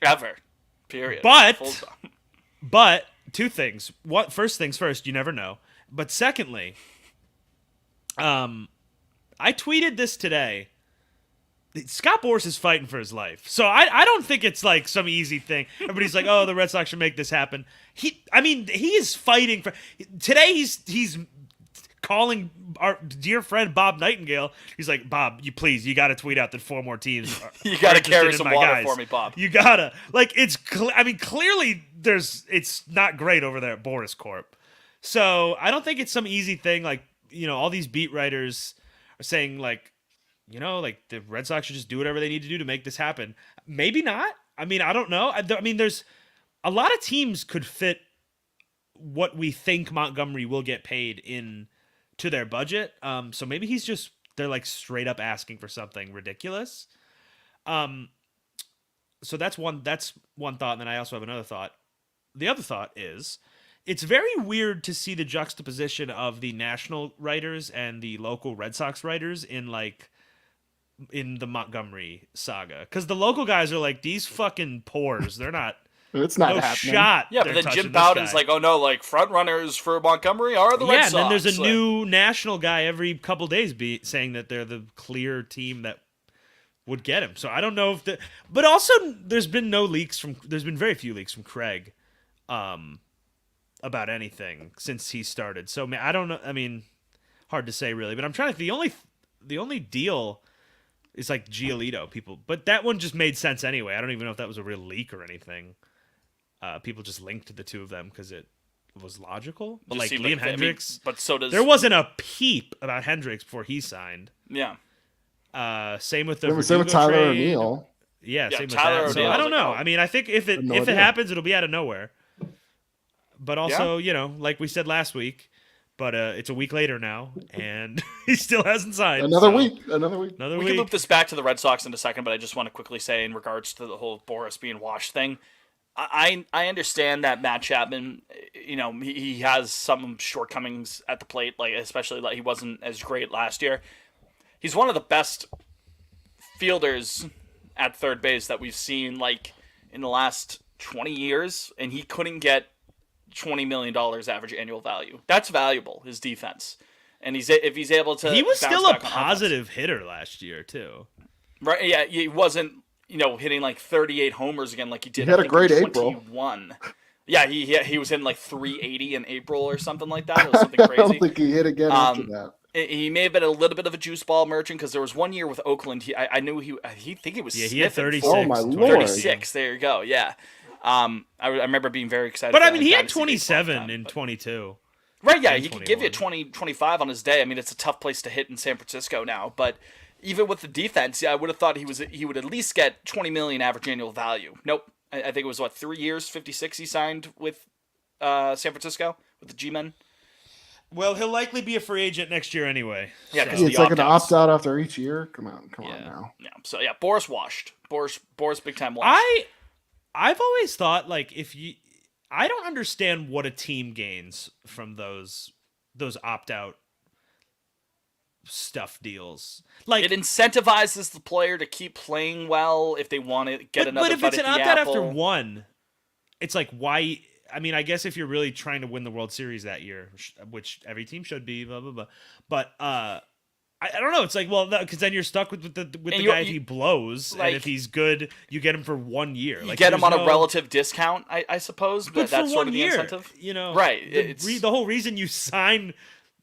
Ever. Period. But- Full stop. But two things. First things first, you never know. But secondly, I tweeted this today. Scott Boras is fighting for his life. So I don't think it's like some easy thing. Everybody's like, oh, the Red Sox should make this happen. He is fighting for today he's calling our dear friend Bob Nightingale. He's like, Bob, you got to tweet out that 4 more teams You got to carry interested in some my water guys. for me, Bob. You gotta it's. Clearly it's not great over there at Boris Corp. So I don't think it's some easy thing. Like all these beat writers are saying like the Red Sox should just do whatever they need to do to make this happen. Maybe not. I mean, I don't know. There's a lot of teams could fit what we think Montgomery will get paid in to their budget. So maybe they're like straight up asking for something ridiculous. So that's one thought. And then I also have another thought. The other thought is it's very weird to see the juxtaposition of the national writers and the local Red Sox writers in the Montgomery saga. Because the local guys are like, these fucking pores, they're not... It's not no happening. shot. Yeah, but then Jim Bowden's like, oh no, like front runners for Montgomery are the Red Sox. And then there's a Like, new national guy every couple days saying that they're the clear team that would get him. So I don't know if but also there's been very few leaks from Craig about anything since he started. So I don't know. I mean, hard to say really, but I'm trying to the only deal is like Giolito people, but that one just made sense anyway. I don't even know if that was a real leak or anything. People just linked the two of them because it was logical. But like Liam Hendricks, but so does there wasn't a peep about Hendricks before he signed. Yeah. Same with the Same with Verdugo Tyler trade. O'Neill. Yeah, Yeah, same Tyler with that. O'Neill, So I don't I was know. like, oh. I mean, I think if it No if it idea. happens, it'll be out of nowhere. But also, like we said last week, but it's a week later now, and he still hasn't signed. Another so- week. Another week. Another We week. can loop this back to the Red Sox in a second, but I just want to quickly say in regards to the whole Boris being washed thing, I understand that Matt Chapman, he has some shortcomings at the plate, like especially like he wasn't as great last year. He's one of the best fielders at third base that we've seen like in the last 20 years, and he couldn't get $20 million average annual value. That's valuable, his defense. And if he's able to, He was bounce still a back on offense. positive hitter last year too. Right? Yeah, he wasn't hitting like 38 homers again like he did. He had I a think, great in April. 21. Yeah, he was hitting like 380 in April or something like that. It was something I crazy. don't think he hit again after that. He may have been a little bit of a juice ball merchant because there was one year with Oakland. I knew he think he was. Yeah, he had sniffing 36. Oh, my in Lord. 36. There you go. Yeah. I remember being very excited. But for I that mean, in he had Dynasty 27 baseball in but- 22. Right, yeah, and he could give you 21. 20, 25 on his day. I mean, it's a tough place to hit in San Francisco now, but even with the defense, I would have thought he would at least get 20 million average annual value. Nope. I think it was 3 years, 56 he signed with San Francisco with the G-Men. Well, he'll likely be a free agent next year anyway. Yeah, so- 'cause It's the like an opt-outs. opt-out after each year. Come on Yeah. now. Yeah. So yeah, Boris washed. Boris big time washed. I've always thought like I don't understand what a team gains from those opt out stuff deals. Like It incentivizes the player to keep playing well if they want to get another but if bite it's at an the opt out apple. after one, it's like why? I mean, I guess if you're really trying to win the World Series that year, which every team should be, blah blah blah. But I don't know. It's like, well, because then you're stuck with the guy if he blows, like, and if he's good, you get him for 1 year. You Like, get him on there's a relative discount, I suppose, but that's sort of the incentive. You know, right? The whole reason you sign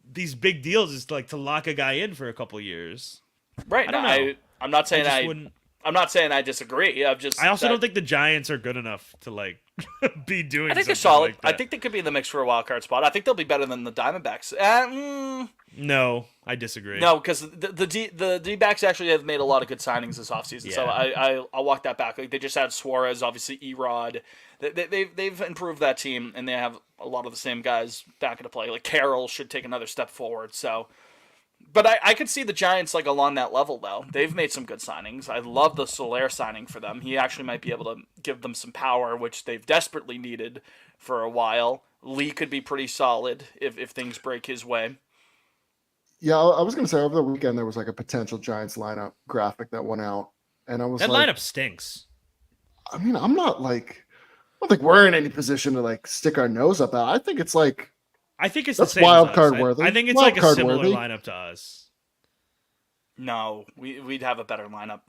these big deals is to lock a guy in for a couple years. Right. I don't know. I'm not saying I'm not saying I disagree. I also don't think the Giants are good enough to like be doing. I think they're something solid. like that. I think they could be in the mix for a wild card spot. I think they'll be better than the Diamondbacks. No, I disagree. No, because the D-backs actually have made a lot of good signings this offseason. So I'll walk that back. Like, they just had Suarez, obviously Erod. They've improved that team, and they have a lot of the same guys back into play. Like Carroll should take another step forward. So, but I could see the Giants like along that level though. They've made some good signings. I love the Soler signing for them. He actually might be able to give them some power, which they've desperately needed for a while. Lee could be pretty solid if things break his way. Yeah, I was going to say over the weekend there was like a potential Giants lineup graphic that went out, and I was that like, lineup stinks. I mean, I don't think we're in any position to like stick our nose up at. I think it's like I think it's that's the same wild as us. card worthy. I think it's Wild like a card similar worthy. lineup to us. No, we'd have a better lineup.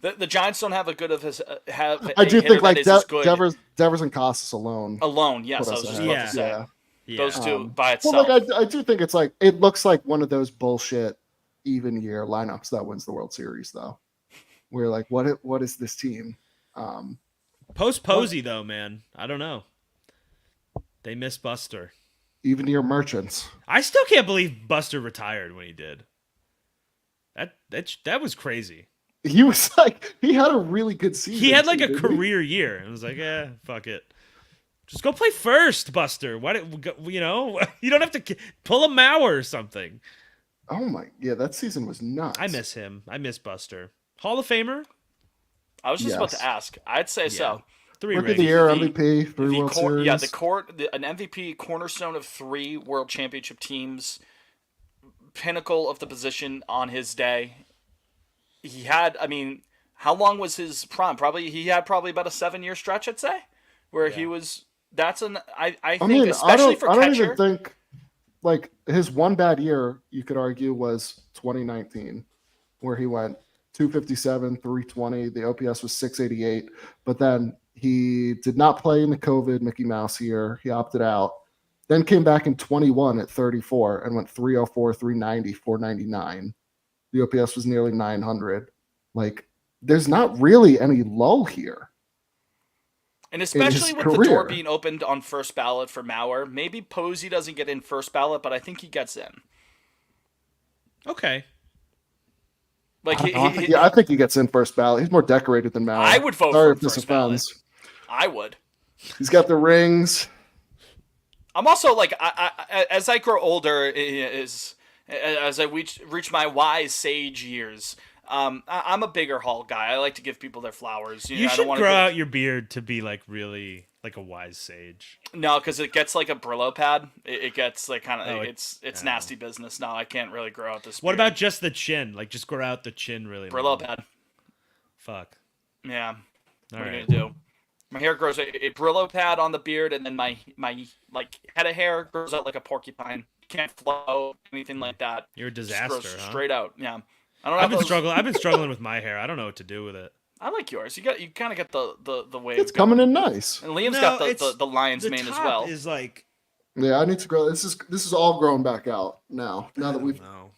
The Giants don't have a good of his have. I do think like good Devers and Costas alone. alone. Yes, put I us was just ahead. about to say Yeah. those two by itself. Well, like I do think it's like it looks like one of those bullshit even year lineups that wins the World Series though. We're like, what is this team? Post Posey though, man. I don't know. They miss Buster. Even year merchants. I still can't believe Buster retired when he did. That was crazy. He was like, he had a really good season. He had like too, a didn't he? career year. It was like, fuck it. Just go play first, Buster. Why? You don't have to pull a Mauer or something. Oh my, yeah, that season was nuts. I miss him. I miss Buster. Hall of Famer. I was just about Yes. to ask. I'd say so. 3 Rookie of rings. the year, The- MVP, 3 World Series. Yeah, an MVP cornerstone of 3 World Championship teams, pinnacle of the position on his day. He had, I mean, how long was his prime? He had about a 7-year stretch, I'd say, where he was. That's I think mean, especially for I don't catcher. even think like his one bad year you could argue was 2019, where he went 257, 320. The OPS was 688, but then he did not play in the COVID Mickey Mouse year. He opted out. Then came back in 21 at 34 and went 304, 390, 499. The OPS was nearly 900. Like, there's not really any lull here. And especially his with the door career. being opened on first ballot for Mauer, maybe Posey doesn't get in first ballot, but I think he gets in. Okay. Like I think he gets in first ballot. He's more decorated than Mauer. I would vote Sorry for if him this first ballot. offends. I would. He's got the rings. I'm also like, as I grow older, as I reach my wise sage years, I'm a bigger Hall guy. I like to give people their flowers. You I should don't wanna grow give- out your beard to be like really like a wise sage. No, because it gets like a Brillo pad. It gets like kind of Oh, it's nasty business. No, I can't really grow out this. What beard. about just the chin? Like just grow out the chin really. Brillo long. pad? Fuck. Yeah. All What are right. you gonna do? My hair grows a Brillo pad on the beard, and then my like head of hair grows out like a porcupine. Can't flow, anything like that. You're a Just disaster, grows huh? straight out. Yeah. I don't I've have been those- struggling. I've been struggling with my hair. I don't know what to do with it. I like yours. You kind of get the wave. It's coming in nice. And Liam's No, got it's- the lion's The mane as top well. is like Yeah, I need to grow. This is all growing back out now. Now that we've no.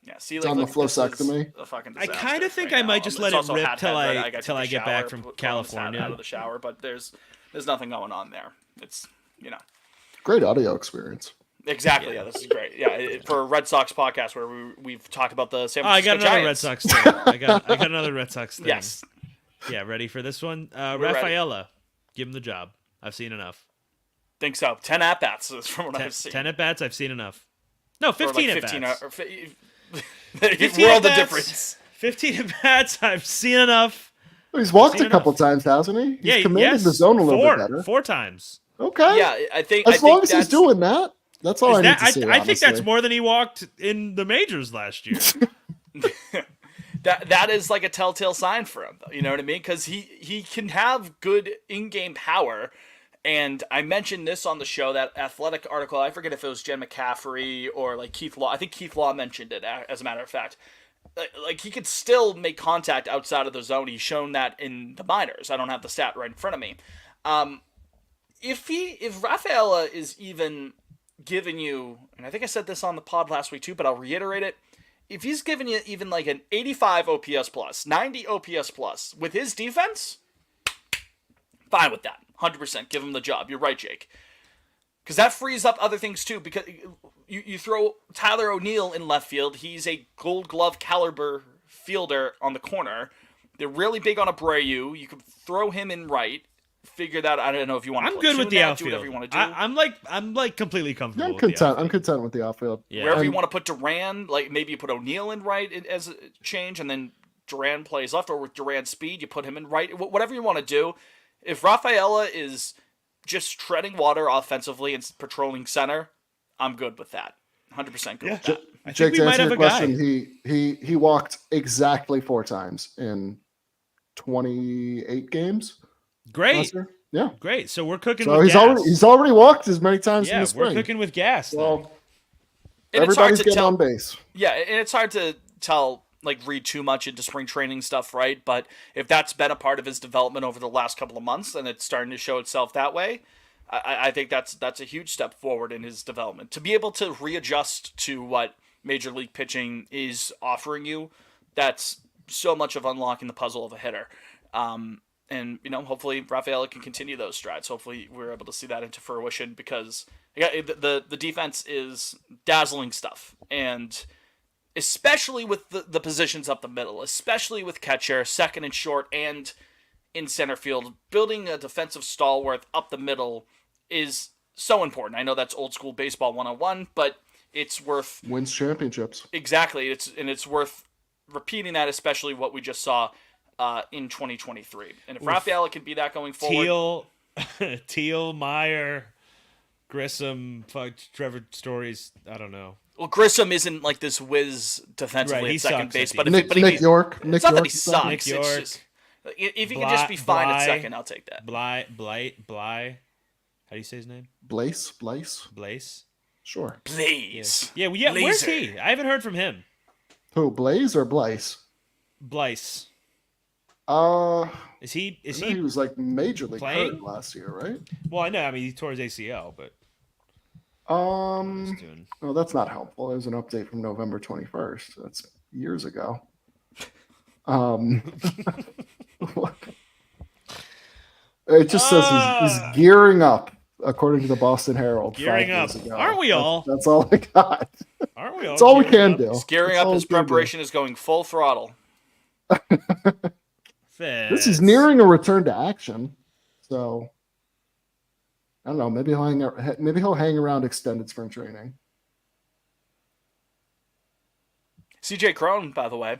Yeah, see, It's on the this is flowsectomy. a fucking I disaster kind of think right I might now. just It's let it also rip hot till head, I right? got till to I the get back shower, from put Colin's hat California. out of the shower, but there's nothing going on there. It's great audio experience. exactly. Yeah, this is great. Yeah, for a Red Sox podcast where we've talked about the San Oh, I Francisco got another Red Giants. Sox thing. I got another Red Sox thing. Yes, Yeah, ready for this one? ready. Rafaela, give him the job. I've seen enough. think so. 10 at bats is from what I've seen. 10 at bats. I've seen enough. No, Or 15 like at bats. 15 15 world of at-bats. difference. 15 at bats. I've seen enough. He's walked seen a couple enough. times, hasn't he? He's Yeah, commanded yes, the zone a little bit better. 4 times. Okay. Yeah, I think As long as that's, he's doing that, that's all Is I that need to see. I think that's honestly. more than he walked in the majors last year. that is like a telltale sign for him, though. You know what I mean? Because he can have good in-game power. And I mentioned this on the show, that athletic article. I forget if it was Jen McCaffrey or like Keith Law. I think Keith Law mentioned it, as a matter of fact. Like, he could still make contact outside of the zone. He's shown that in the minors. I don't have the stat right in front of me. If Rafaela is even giving you, and I think I said this on the pod last week too, but I'll reiterate it. If he's giving you even like an 85 OPS plus, 90 OPS plus with his defense, fine with that. 100%. Give him the job. You're right, Jake. Because that frees up other things too. Because you throw Tyler O'Neill in left field. He's a Gold Glove caliber fielder on the corner. They're really big on Abreu. You could throw him in right. Figure that. I don't know if you want to. I'm good with the outfield. Do whatever you want to do. I'm like completely comfortable. I'm with the content. outfield. I'm content with the outfield. Yeah. Wherever you want to put Duran, like maybe you put O'Neill in right as a change, and then Duran plays left, or with Duran's speed, you put him in right. Whatever you want to do. If Rafaela is just treading water offensively and patrolling center, I'm good with that. 100% good with that. I think Jake, we to might answer have your a guy. question, he walked exactly 4 times in 28 games. Great, last year. Yeah. great. So we're cooking So with he's gas. he's already walked as many times in yeah, the spring. we're cooking with gas. then. Well, And it's hard everybody's to getting tell. on base. Yeah, and it's hard to tell, like, read too much into spring training stuff, right? But if that's been a part of his development over the last couple of months and it's starting to show itself that way, I think that's a huge step forward in his development. To be able to readjust to what Major League pitching is offering you, that's so much of unlocking the puzzle of a hitter. And, hopefully Rafaela can continue those strides. Hopefully we're able to see that into fruition because the defense is dazzling stuff. And especially with the positions up the middle, especially with catcher, second and short, and in center field, building a defensive stalwart up the middle is so important. I know that's old school baseball 101, but it's worth Wins championships. exactly. It's worth repeating that, especially what we just saw in 2023. And if Rafaela can be that going forward, Teal, Meyer, Grissom, Trevor Stories. I don't know. well, Grissom isn't like this whiz defensively Right, he at second sucks base, at but defense. if Nick York. it's Nick not that York. he sucks. Nick It's York. just if he can just be fine at second, I'll take that. Bly. How do you say his name? Blaze. Blaze. Sure. Please. Yeah. Where's Laser. he? I haven't heard from him. Who? Blaze or Blaze? Blyce. Is I know he? he was like major league playing? hurt last year, right? Well, I know. I mean, he tore his ACL, but he's doing. Well, that's not helpful. There's an update from November 21st. That's years ago. It just says he's gearing up, according to the Boston Herald. Gearing 5 days up. ago. Aren't we all? That's all I got. Aren't we all? That's all we gearing can up? do. Gearing That's up, all his we can do. preparation is going full throttle. This is nearing a return to action, so I don't know. Maybe he'll hang around extended spring training. CJ Crone, by the way.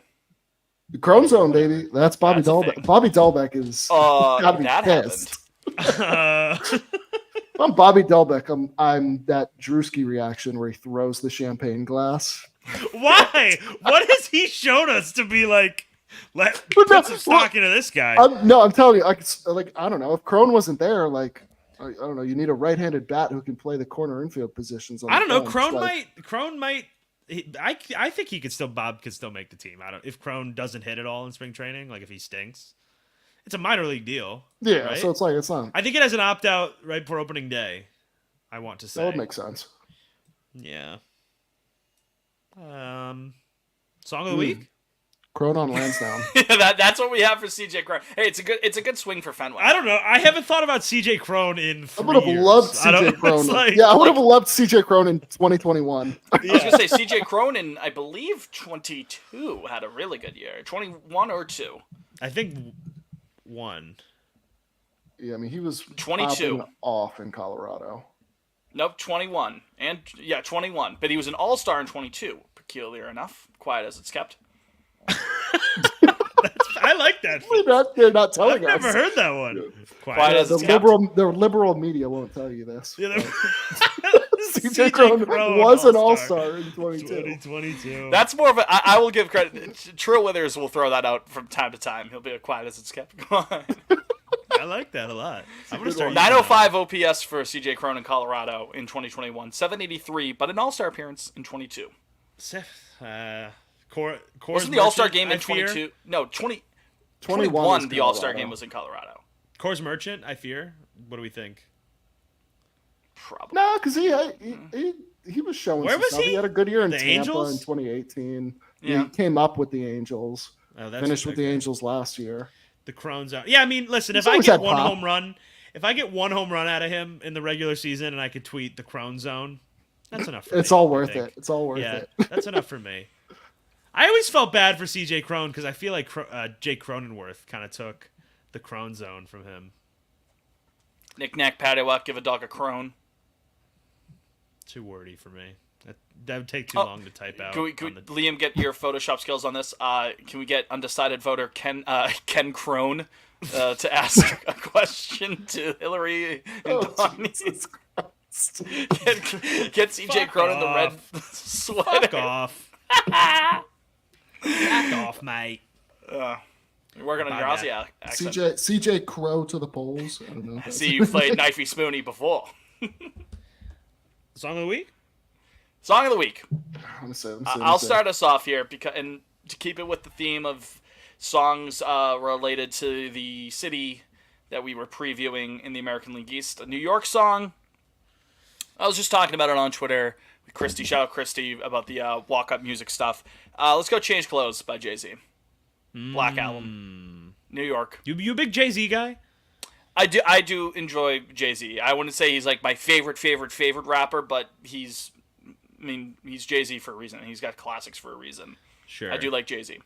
The Chrome Zone, baby. That's Bobby That's a Dahlbeck. thing. Bobby Dahlbeck is gotta be that pissed. happened. If I'm Bobby Dahlbeck, I'm that Drewski reaction where he throws the champagne glass. Why? What has he shown us to be like? But Put some stock into this guy. I'm telling you, I don't know if Crone wasn't there. Like, I don't know. You need a right-handed bat who can play the corner infield positions. I don't know. Crone Crone might. I think he could still. Bob could still make the team. If Crone doesn't hit at all in spring training, like if he stinks, it's a minor league deal. Yeah, right? so it's not. I think it has an opt out right before opening day. I want to say That would make sense. Yeah. Song of the week. Crone on Lansdowne. That's what we have for CJ Crone. Hey, it's a good swing for Fenway. I don't know. I haven't thought about CJ Crone in 3 I would have years. loved I don't know. CJ Crone. It's like- I would have loved CJ Crone in 2021. I was gonna say CJ Crone in, I believe, 22 had a really good year. 21 or 2. I think 1. Yeah, I mean he was 22 popping off in Colorado. Nope, 21 and 21. But he was an all-star in 22. Peculiar enough, quiet as it's kept. That's I like that. They're not telling I've never us. heard that one. Quiet as The it's kept. liberal media won't tell you this. Yeah, CJ Cron was an all-star in 22. 2022. That's more of a. I will give credit. Trill Withers will throw that out from time to time. He'll be quiet as it's kept. Go on. I like that a lot. I'm gonna start. 905 OPS for CJ Cron in Colorado in 2021. 783, but an All-Star appearance in 22. Wasn't the All-Star game in 22? No, 21. The All-Star game was in Colorado. Coors Merchant, I fear. What do we think? Probably. No, because he was showing. Where some was stuff. he? He had a good year in The Tampa Angels? in 2018. Yeah. He came up with the Angels. Oh, that's Finished with the okay. Angels last year. The Crohn's out. Yeah, I mean, listen, He's if I always get had one pop. home run, if I get one home run out of him in the regular season, and I could tweet the Crohn Zone, that's enough. For It's me, all I worth think. it. It's all worth Yeah, it. that's enough for me. I always felt bad for CJ Crone because I feel like Jake Cronenworth kind of took the Crohn Zone from him. Knick knack, paddywhack, give a dog a crone. Too wordy for me. That would take too long to type out. Can we, Liam, get your Photoshop skills on this? Can we get undecided voter Ken Crone to ask a question to Hillary and Donnie? Jesus Christ. Get CJ Fuck Crone in the red off. sweater. Fuck off. Back off, mate. You're working on My your bad. Aussie accent. CJ Crow to the polls. I don't know. I see you played Knifey Spoony before. Song of the week? Song of the week. Let me see. I'll start us off here because, and to keep it with the theme of songs related to the city that we were previewing in the American League East, a New York song. I was just talking about it on Twitter with Christy. Shout out Christy about the walk-up music stuff. Let's go Change Clothes by Jay-Z. Black Album. New York. You a big Jay-Z guy? I do enjoy Jay-Z. I wouldn't say he's like my favorite rapper, but he's Jay-Z for a reason. He's got classics for a reason. Sure. I do like Jay-Z.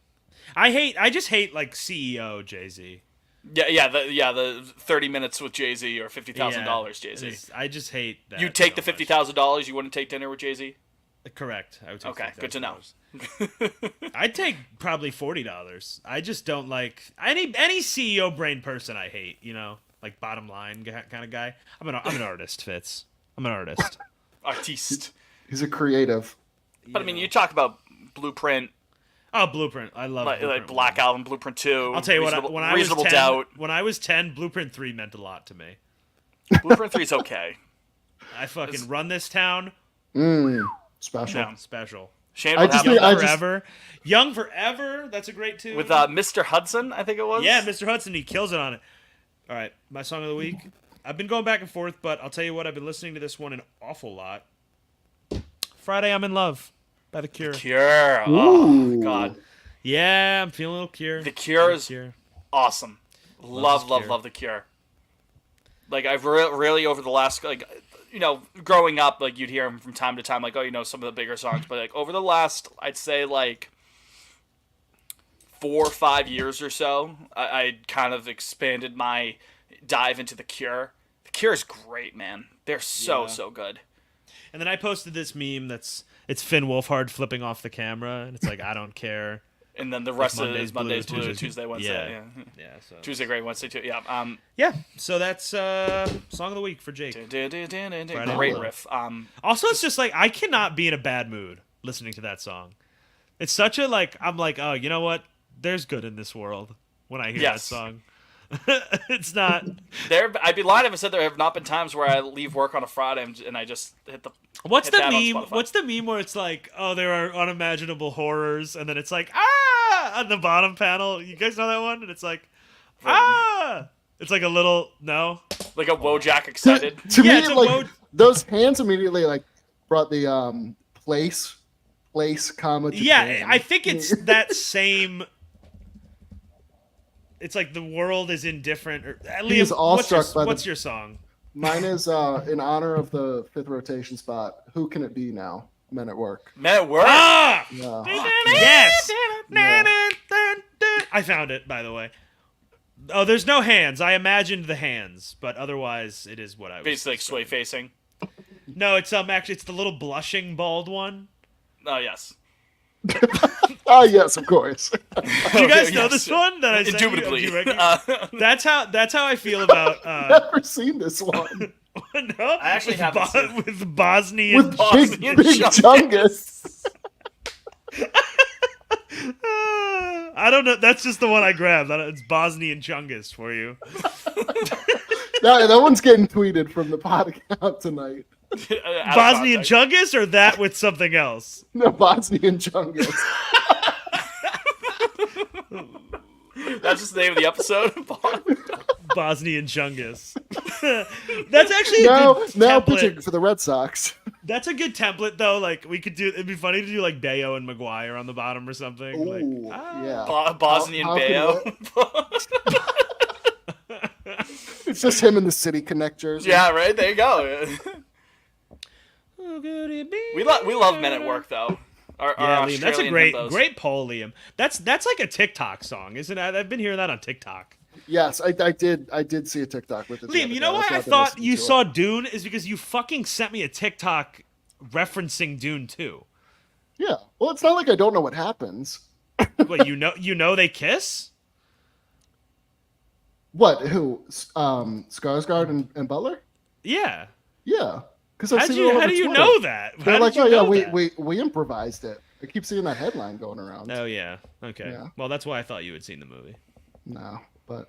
I just hate like CEO Jay-Z. The 30 minutes with Jay-Z or $50,000 Jay-Z. I just hate that. You take so the $50,000, you wouldn't take dinner with Jay-Z? much. Correct. I would take Okay, good to know. $50,000. I'd take probably $40. I just don't like any CEO brain person. I hate. Like bottom line kind of guy. I'm an artist, Fitz. I'm an artist. Artiste. He's a creative. But I mean, you talk about Blueprint, Oh, Blueprint. I love like Blueprint Black 1. Album, Blueprint 2. I'll tell you what. When I was Reasonable 10, Doubt. when I was 10, Blueprint 3 meant a lot to me. Blueprint 3's okay. I fucking run this town. Special. Yeah. Special. Shane I would just have think- it I Young just- Forever. Young Forever. That's a great tune. with Mr. Hudson, I think it was. Yeah, Mr. Hudson. He kills it on it. All right, my song of the week. I've been going back and forth, but I'll tell you what. I've been listening to this one an awful lot. Friday, I'm in Love by The Cure. Cure. Oh, Ooh. God. Yeah, I'm feeling a little Cure. The Cure is Cure. awesome. Love Cure. The Cure. Like, I've really over the last, like, growing up, like, you'd hear them from time to time, like, some of the bigger songs. But, like, over the last, I'd say, like, 4 or 5 years or so, I kind of expanded my dive into The Cure. The Cure is great, man. They're so good. And then I posted this meme it's Finn Wolfhard flipping off the camera, and it's like, I don't care. And then the rest Monday's is Mondays, blue, Blue, Tuesday, Wednesday. Yeah. Yeah, so. Tuesday, great. Wednesday, too. Yeah. Yeah, so that's song of the week for Jake. Great riff. Also, it's just like, I cannot be in a bad mood listening to that song. It's such a, like, I'm like, oh, you know what? There's good in this world when I hear that Yes. song. It's not. I'd be lying if I said there have not been times where I leave work on a Friday and I just hit the. What's hit the that on meme? Spotify. What's the meme where it's like, oh, there are unimaginable horrors, and then it's like, on the bottom panel. You guys know that one? And it's like, It's like a little like a Wojak excited? To Yeah, me, it's a like mode- those hands immediately like brought the place comma. Yeah, Japan. I think it's that same. It's like the world is indifferent. Or He is awestruck by the- what's your song? Mine is in honor of the 5th rotation spot. Who can it be now? Men at Work. Men at Work. Ah! Yeah. Yes. Yeah. I found it, by the way. Oh, there's no hands. I imagined the hands, but otherwise, it is what I was. Basically, like sway facing. No, it's actually it's the little blushing bald one. Oh yes. Yes, of course. Do you guys know this one that I sent you? Indubitably. Do you recognize- That's how I feel about Never seen this one. no, I actually haven't seen it. with Bosnian. With Bosnian big Chungus. I don't know. That's just the one I grabbed. It's Bosnian Chungus for you. That one's getting tweeted from the pod account tonight. Bosnian Chungus or that with something else? No, Bosnian Chungus. That's just the name of the episode. Bosnian Chungus. That's actually now a good template. pitching for the Red Sox. That's a good template though. Like we could do. It'd be funny to do like Bayo and Maguire on the bottom or something. Ooh, yeah. Bosnian How Bayo. It's just him in the City Connect jersey. Yeah, right. There you go. Oh, could it be We love Men at Work though. Our Liam, that's a Australian himbos. great poll, Liam. That's like a TikTok song, isn't it? I've been hearing that on TikTok. Yes, I did see a TikTok with it. the Liam, other you day. know why That's I I've been thought listening you to saw it. Dune is because you fucking sent me a TikTok referencing Dune 2. Yeah. Well, it's not like I don't know what happens. What, you know they kiss? What? Who? Skarsgård and Butler? Yeah. Yeah. Because How do you know that? They're How like, did you oh yeah, know that? we improvised it. I keep seeing that headline going around. Oh yeah. Okay. Yeah. Well, that's why I thought you had seen the movie. No, but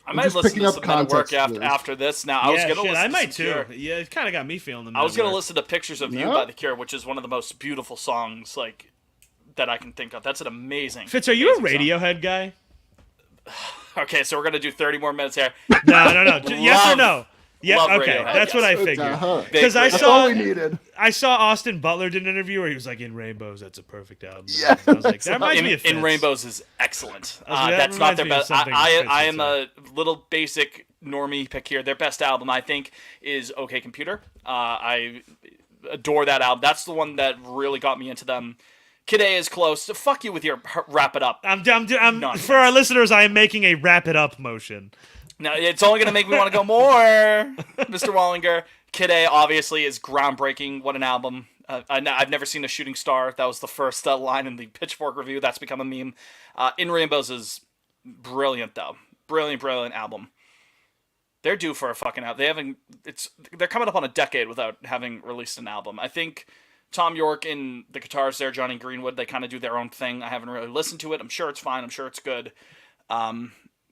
I might just listen picking to up some Men at Work context clues. after this. Now I was gonna listen. I to might some too. Cure. Yeah, it kind of got me feeling the. I was gonna Network. listen to "Pictures of You" Yeah. by The Cure, which is one of the most beautiful songs like that I can think of. That's an amazing. Fitz, are you a amazing song. Radiohead guy? Okay, so we're gonna do 30 more minutes here. No. Yes or Love- no? Yeah. love Okay, Radiohead, that's what I yes. figured. Uh-huh. Because I That's all saw we needed. Austin Butler did an interview where he was like, "In Rainbows, that's a perfect album." Yeah, I was like, that's that reminds me of In Fitz. Rainbows is excellent. I was like, that That's not reminds their me of best. something I Fitz am would a little basic normie pick here. Their best album, I think, is OK Computer. I adore that album. That's the one that really got me into them. Kid A is close. Fuck you with your wrap it up. I'm Nonsense. for our listeners. I am making a wrap it up motion. No, it's only going to make me want to go more, Mr. Wallinger. Kid A obviously is groundbreaking. What an album. I've never seen a shooting star. That was the first line in the Pitchfork review. That's become a meme. In Rainbows is brilliant, though. Brilliant album. They're due for a fucking album. They're coming up on a decade without having released an album. I think Tom York and the guitarist there, Johnny Greenwood, they kind of do their own thing. I haven't really listened to it. I'm sure it's fine. I'm sure it's good.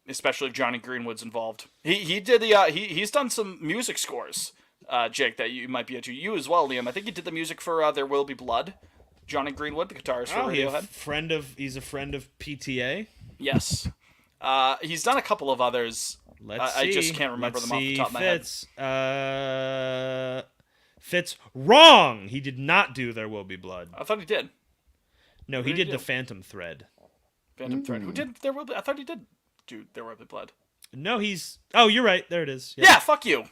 Especially if Johnny Greenwood's involved. He did he's done some music scores, Jake, that you might be into. You as well, Liam. I think he did the music for There Will Be Blood. Johnny Greenwood, the guitarist for Radiohead. He's a friend of PTA. Yes. He's done a couple of others. Let's see. I just can't remember them off the top of my head. Fitz wrong. He did not do There Will Be Blood. I thought he did. No, What he did he did do? the Phantom Thread. Phantom Thread. Who did There Will Be? I thought he did do There Will Be Blood. No, he's. Oh, you're right. There it is. Yeah, fuck you.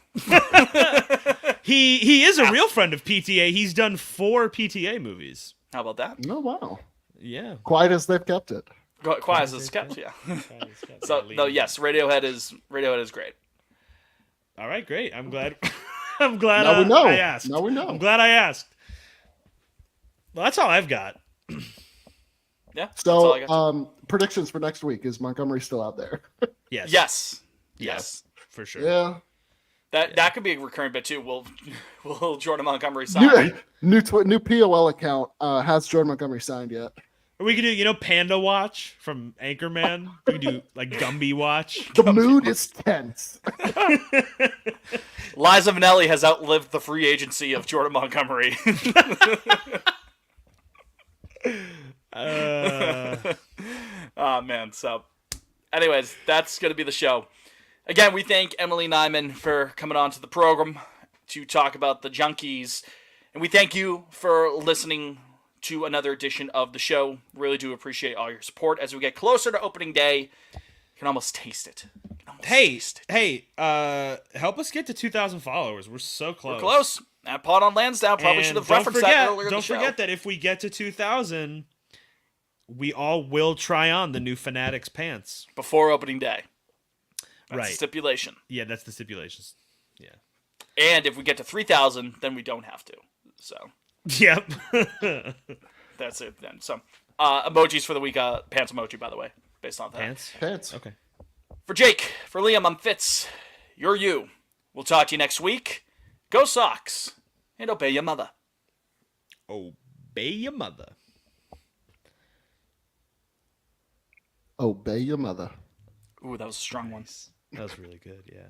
He is a real friend of PTA. He's done 4 PTA movies. How about that? Oh wow. Yeah. Quiet as they've kept it. Quiet as it's kept, yeah. So, no, yes, Radiohead is great. All right, great. I'm glad. I'm glad. Now we know. I asked. Now we know. I'm glad I asked. Well, that's all I've got. Yeah. that's all I got. So, predictions for next week. Is Montgomery still out there? Yes. Yes. For sure. Yeah. That could be a recurring bit too. Will Jordan Montgomery sign? New POL account has Jordan Montgomery signed yet? Or we could do, Panda Watch from Anchorman. We could do like Gumby Watch. The mood is tense. Liza Minnelli has outlived the free agency of Jordan Montgomery. Oh man. So, anyways, that's gonna be the show. Again, we thank Emily Nyman for coming on to the program to talk about the Junkies, and we thank you for listening to another edition of the show. Really do appreciate all your support as we get closer to opening day. You can almost taste it. Hey, help us get to 2,000 followers. We're so close. We're close. At Pod on Lansdowne, probably And should have don't referenced forget, that earlier in the Don't show. forget that if we get to 2,000, we all will try on the new Fanatics pants. Before opening day. That's Right. the stipulation. Yeah, that's the stipulations. Yeah. And if we get to 3,000, then we don't have to. So Yep. That's it then. So, emojis for the week. Pants emoji, by the way, based on that. Pants. Pants. Okay. For Jake, for Liam, I'm Fitz. You're you. We'll talk to you next week. Go Sox and obey your mother. Obey your mother. Obey your mother. Ooh, that was a strong one. That was really good. Yeah.